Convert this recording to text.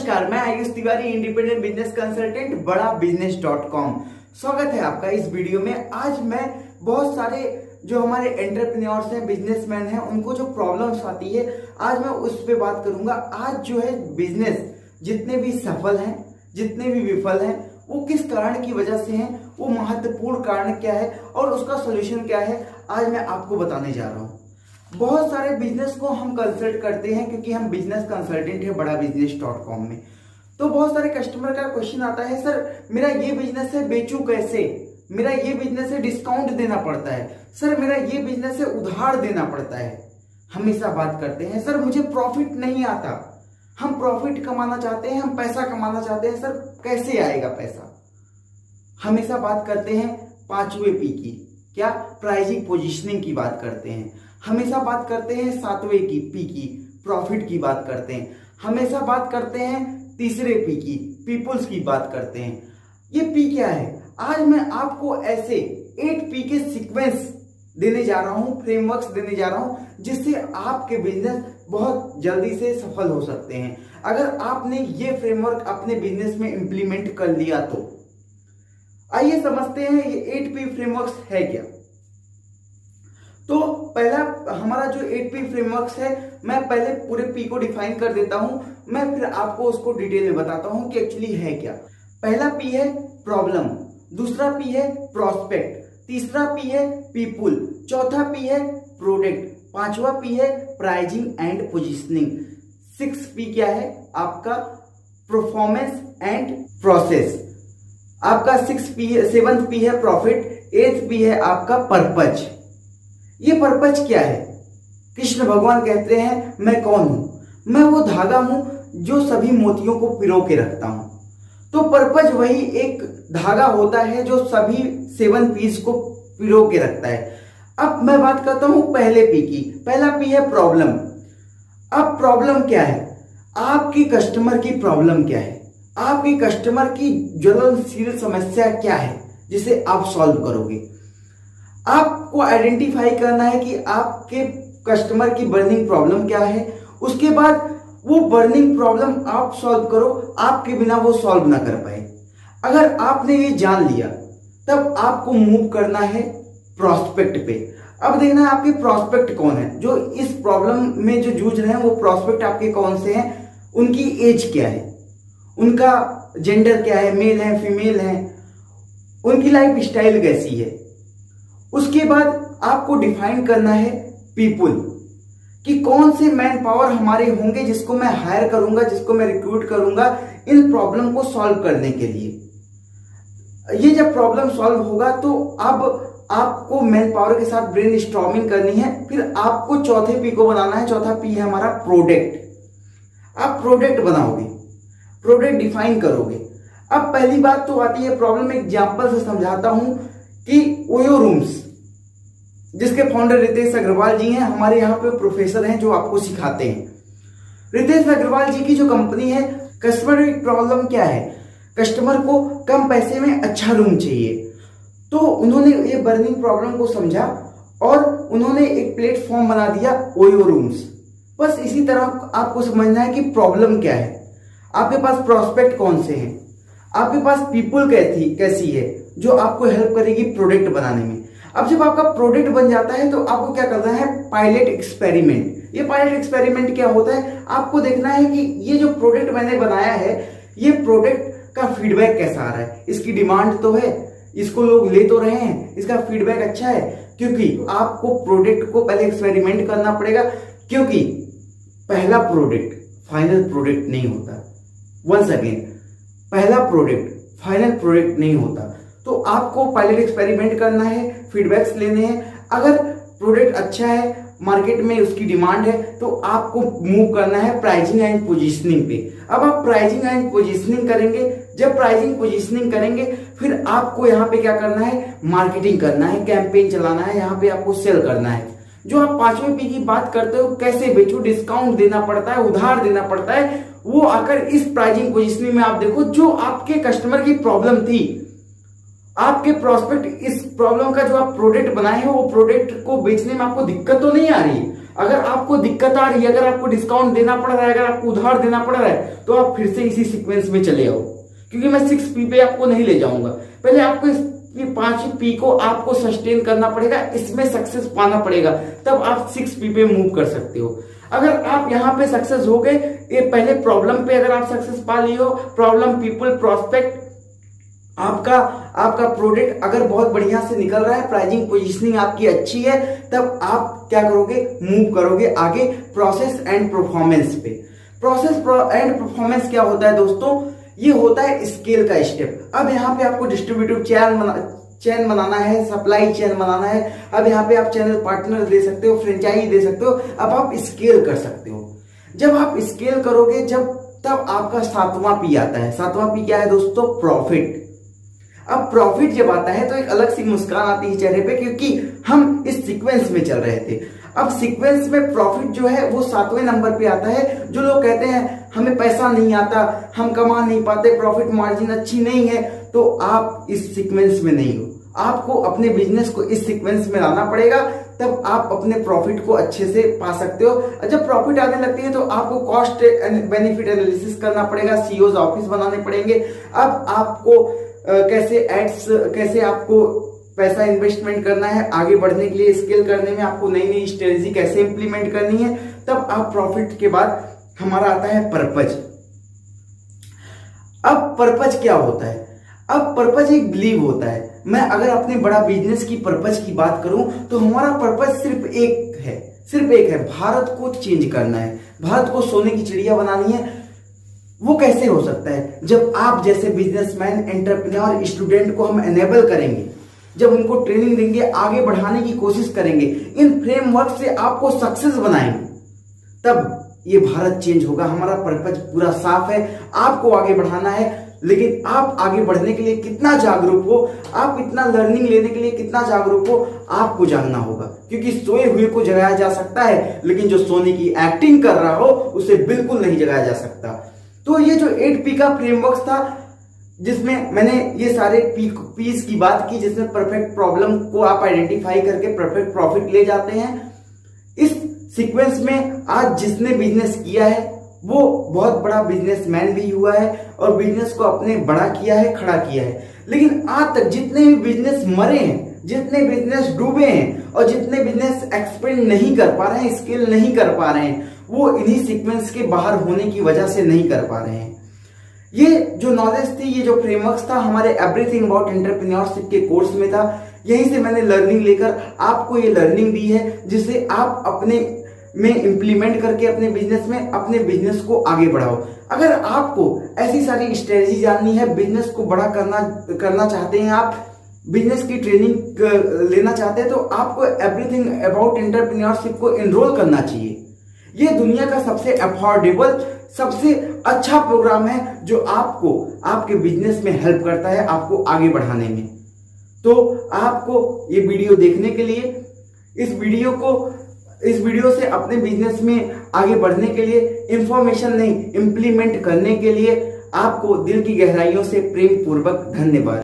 नमस्कार, मैं Ayush Tiwari, independent business consultant, बड़ा बिजनेस .com। स्वागत है आपका इस वीडियो में। आज मैं बहुत सारे जो हमारे एंटरप्रेन्योर्स हैं, बिजनेसमैन हैं, उनको जो प्रॉब्लम्स आती है, आज मैं उस पर बात करूंगा। आज जो है बिजनेस जितने भी सफल हैं, जितने भी विफल हैं, वो किस कारण की वजह से हैं, वो महत्वपूर्ण कारण क्या है और उसका सोल्यूशन क्या है, आज मैं आपको बताने जा रहा हूँ। बहुत सारे बिजनेस को हम कंसल्ट करते हैं क्योंकि हम बिजनेस कंसल्टेंट है बड़ा बिजनेस .com में। तो बहुत सारे कस्टमर का क्वेश्चन आता है, सर मेरा ये बिजनेस है, बेचूं कैसे? मेरा ये बिजनेस है, डिस्काउंट देना पड़ता है। सर मेरा ये बिजनेस है, उधार देना पड़ता है। हमेशा बात करते हैं, सर मुझे प्रॉफिट नहीं आता। हम प्रॉफिट कमाना चाहते हैं, हम पैसा कमाना चाहते हैं, सर कैसे आएगा पैसा? हमेशा बात करते हैं 5वें पी की, क्या? प्राइसिंग पोजिशनिंग की बात करते हैं। हमेशा बात करते हैं 7वें की पी की, प्रॉफिट की बात करते हैं। हमेशा बात करते हैं 3रे पी की, पीपुल्स की बात करते हैं। ये पी क्या है? आज मैं आपको ऐसे 8 पी के सीक्वेंस देने जा रहा हूं, फ्रेमवर्क्स देने जा रहा हूं, जिससे आपके बिजनेस बहुत जल्दी से सफल हो सकते हैं अगर आपने ये फ्रेमवर्क अपने बिजनेस में इंप्लीमेंट कर लिया तो। आइए समझते हैं ये 8 पी फ्रेमवर्क्स है क्या। तो पहला हमारा जो 8 पी फ्रेमवर्क्स है, मैं पहले पूरे पी को डिफाइन कर देता हूं, मैं फिर आपको उसको डिटेल में बताता हूं कि एक्चुअली है क्या। पहला पी है प्रॉब्लम, दूसरा पी है प्रॉस्पेक्ट, तीसरा पी है पीपुल, चौथा पी है प्रोडक्ट, पांचवा पी है प्राइजिंग एंड पोजिशनिंग, 6 पी क्या है आपका? Performance and process. आपका 6 पी है, 7th पी है प्रॉफिट, 8th पी है आपका पर्पज। ये पर्पज क्या है? कृष्ण भगवान कहते हैं मैं कौन हूं? मैं वो धागा हूं जो सभी मोतियों को पिरो के रखता हूं। तो पर्पज वही एक धागा होता है जो सभी 7 पीस को पिरो के रखता है। अब मैं बात करता हूं पहले पी की। पहला पी है प्रॉब्लम। अब प्रॉब्लम क्या है? आपकी कस्टमर की प्रॉब्लम क्या है? आपकी कस्टमर की ज्वलनशील समस्या क्या है जिसे आप सॉल्व करोगे? आपको आइडेंटिफाई करना है कि आपके कस्टमर की बर्निंग प्रॉब्लम क्या है। उसके बाद वो बर्निंग प्रॉब्लम आप सॉल्व करो, आपके बिना वो सॉल्व ना कर पाए। अगर आपने ये जान लिया तब आपको मूव करना है प्रॉस्पेक्ट पे। अब देखना है आपके प्रॉस्पेक्ट कौन है जो इस प्रॉब्लम में जो जूझ रहे हैं। वो प्रॉस्पेक्ट आपके कौन से हैं, उनकी एज क्या है, उनका जेंडर क्या है, मेल है फीमेल है, उनकी लाइफ स्टाइल कैसी है। उसके बाद आपको डिफाइन करना है पीपुल, कि कौन से मैन पावर हमारे होंगे जिसको मैं हायर करूंगा, जिसको मैं रिक्रूट करूंगा इन प्रॉब्लम को सॉल्व करने के लिए। ये जब प्रॉब्लम सॉल्व होगा तो अब आपको मैन पावर के साथ ब्रेन स्टॉर्मिंग करनी है। फिर आपको चौथे पी को बनाना है। चौथा पी है हमारा प्रोडक्ट। आप प्रोडक्ट बनाओगे, प्रोडक्ट डिफाइन करोगे। अब पहली बात तो आती है प्रॉब्लम, एग्जाम्पल से समझाता हूं कि ओयो रूम्स, जिसके फाउंडर रितेश अग्रवाल जी हैं, हमारे यहाँ पे प्रोफेसर हैं जो आपको सिखाते हैं। रितेश अग्रवाल जी की जो कंपनी है, कस्टमर की प्रॉब्लम क्या है? कस्टमर को कम पैसे में अच्छा रूम चाहिए। तो उन्होंने ये बर्निंग प्रॉब्लम को समझा और उन्होंने एक प्लेटफॉर्म बना दिया, ओयो रूम्स। बस इसी तरह आपको समझना है कि प्रॉब्लम क्या है, आपके पास प्रॉस्पेक्ट कौन से हैं, आपके पास पीपुल कैसी है जो आपको हेल्प करेगी प्रोडक्ट बनाने में। अब जब आपका प्रोडक्ट बन जाता है तो आपको क्या करना है? Pilot experiment. ये पायलट एक्सपेरिमेंट क्या होता है? आपको देखना है कि ये जो प्रोडक्ट मैंने बनाया है, ये प्रोडक्ट का फीडबैक कैसा आ रहा है। इसकी डिमांड तो है, इसको लोग ले तो रहे हैं, इसका फीडबैक अच्छा है। क्योंकि आपको प्रोडक्ट को पहले एक्सपेरिमेंट करना पड़ेगा, क्योंकि पहला प्रोडक्ट फाइनल प्रोडक्ट नहीं होता। वंस अगेन, पहला प्रोडक्ट फाइनल प्रोडक्ट नहीं होता। तो आपको पायलट एक्सपेरिमेंट करना है, फीडबैक्स लेने हैं। अगर प्रोडक्ट अच्छा है, मार्केट में उसकी डिमांड है, तो आपको मूव करना है प्राइसिंग एंड पोजीशनिंग पे। अब आप प्राइसिंग एंड पोजीशनिंग करेंगे। जब प्राइसिंग पोजीशनिंग करेंगे फिर आपको यहाँ पे क्या करना है? मार्केटिंग करना है, कैंपेन चलाना है, यहाँ पे आपको सेल करना है। जो आप 5वें पी की बात करते हो, कैसे बेचो, डिस्काउंट देना पड़ता है, उधार देना पड़ता है, वो आकर इस प्राइसिंग पोजीशनिंग में आप देखो। जो आपके कस्टमर की प्रॉब्लम थी, आपके प्रॉस्पेक्ट इस प्रॉब्लम का जो आप प्रोडक्ट बनाए हैं, वो प्रोडक्ट को बेचने में आपको दिक्कत तो नहीं आ रही, अगर आपको दिक्कत आ रही है, अगर आपको डिस्काउंट देना पड़ रहा है, अगर आपको उधार देना पड़ रहा है, तो आप फिर से इसी सीक्वेंस में चले आओ, क्योंकि मैं 6P पे आपको नहीं ले जाऊंगा। पहले आपको इस 5P को आपको सस्टेन करना पड़ेगा, इसमें सक्सेस पाना पड़ेगा, तब आप 6P पे मूव कर सकते हो। अगर आप यहाँ पे सक्सेस हो गए, ये पहले प्रॉब्लम पे अगर आप सक्सेस पा लिए हो, प्रॉब्लम, पीपल, प्रोस्पेक्ट, आपका प्रोडक्ट अगर बहुत बढ़िया से निकल रहा है, प्राइसिंग पोजीशनिंग आपकी अच्छी है, तब आप क्या करोगे, मूव करोगे आगे प्रोसेस एंड परफॉर्मेंस पे। प्रोसेस एंड परफॉर्मेंस क्या होता है दोस्तों, ये होता है स्केल का स्टेप। अब यहाँ पे आपको डिस्ट्रीब्यूटिव चैन बनाना है, सप्लाई चैन बनाना है। अब यहाँ पे आप चैनल पार्टनर दे सकते हो, फ्रेंचाइजी दे सकते हो। अब आप स्केल कर सकते हो। जब आप स्केल करोगे, तब आपका 7वां P आता है। 7वां P क्या है दोस्तों, प्रॉफिट। अब प्रॉफिट जब आता है तो एक अलग सी मुस्कान आती है चेहरे पे, क्योंकि हम इस सीक्वेंस में चल रहे थे। अब सीक्वेंस में प्रॉफिट जो है वो 7वें नंबर पे आता है। जो लोग कहते हैं हमें पैसा नहीं आता, हम कमा नहीं पाते, प्रॉफिट मार्जिन अच्छी नहीं है, तो आप इस सीक्वेंस में नहीं हो। आपको अपने बिजनेस को इस सीक्वेंस में लाना पड़ेगा, तब आप अपने प्रॉफिट को अच्छे से पा सकते हो। जब प्रॉफिट आने लगती है तो आपको कॉस्ट बेनिफिट एनालिसिस करना पड़ेगा, सीईओ ऑफिस बनाने पड़ेंगे। अब आपको कैसे एड्स, कैसे आपको पैसा इन्वेस्टमेंट करना है आगे बढ़ने के लिए, स्केल करने में आपको नई नई स्ट्रेटेजी कैसे इंप्लीमेंट करनी है, तब आप प्रॉफिट के बाद हमारा आता है पर्पज। अब पर्पज क्या होता है, अब पर्पज एक बिलीव होता है। मैं अगर अपने बड़ा बिजनेस की पर्पज की बात करूं तो हमारा पर्पज सिर्फ एक है, भारत को चेंज करना है, भारत को सोने की चिड़िया बनानी है। वो कैसे हो सकता है, जब आप जैसे बिजनेसमैन, एंटरप्रेन्योर, स्टूडेंट को हम एनेबल करेंगे, जब उनको ट्रेनिंग देंगे, आगे बढ़ाने की कोशिश करेंगे, इन फ्रेमवर्क से आपको सक्सेस बनाएंगे, तब ये भारत चेंज होगा। हमारा पर्पज पूरा साफ है, आपको आगे बढ़ाना है। लेकिन आप आगे बढ़ने के लिए कितना जागरूक हो, आप इतना लर्निंग लेने के लिए कितना जागरूक हो, आपको जानना होगा। क्योंकि सोए हुए को जगाया जा सकता है, लेकिन जो सोने की एक्टिंग कर रहा हो उसे बिल्कुल नहीं जगाया जा सकता। तो ये जो 8P का फ्रेमवर्क था, जिसमें मैंने ये सारे पीस की बात की, जिसमें परफेक्ट प्रॉब्लम को आप आइडेंटिफाई करके परफेक्ट प्रॉफिट ले जाते हैं। इस सीक्वेंस में आज जिसने बिजनेस किया है वो बहुत बड़ा बिजनेसमैन भी हुआ है और बिजनेस को अपने बड़ा किया है, खड़ा किया है। लेकिन आज तक जितने भी बिजनेस मरे हैं, जितने बिजनेस डूबे हैं और जितने बिजनेस एक्सपेंड नहीं कर पा रहे हैं, स्केल नहीं कर पा रहे हैं, वो इन्हीं सीक्वेंस के बाहर होने की वजह से नहीं कर पा रहे हैं। ये जो नॉलेज थी, ये जो फ्रेमवर्क था, हमारे एवरीथिंग अबाउट एंटरप्रेन्योरशिप के कोर्स में था। यहीं से मैंने लर्निंग लेकर आपको ये लर्निंग दी है, जिसे आप अपने में इंप्लीमेंट करके अपने बिजनेस में अपने बिजनेस को आगे बढ़ाओ। अगर आपको ऐसी सारी स्ट्रेटजी जाननी है, बिजनेस को बड़ा करना चाहते हैं, आप बिजनेस की ट्रेनिंग लेना चाहते हैं, तो आपको एवरीथिंग अबाउट एंटरप्रेन्योरशिप को एनरोल करना चाहिए। ये दुनिया का सबसे अफोर्डेबल, सबसे अच्छा प्रोग्राम है जो आपको आपके बिजनेस में हेल्प करता है, आपको आगे बढ़ाने में। तो आपको ये वीडियो देखने के लिए, इस वीडियो से अपने बिजनेस में आगे बढ़ने के लिए, इंफॉर्मेशन नहीं, इंप्लीमेंट करने के लिए आपको दिल की गहराइयों से प्रेम पूर्वक धन्यवाद।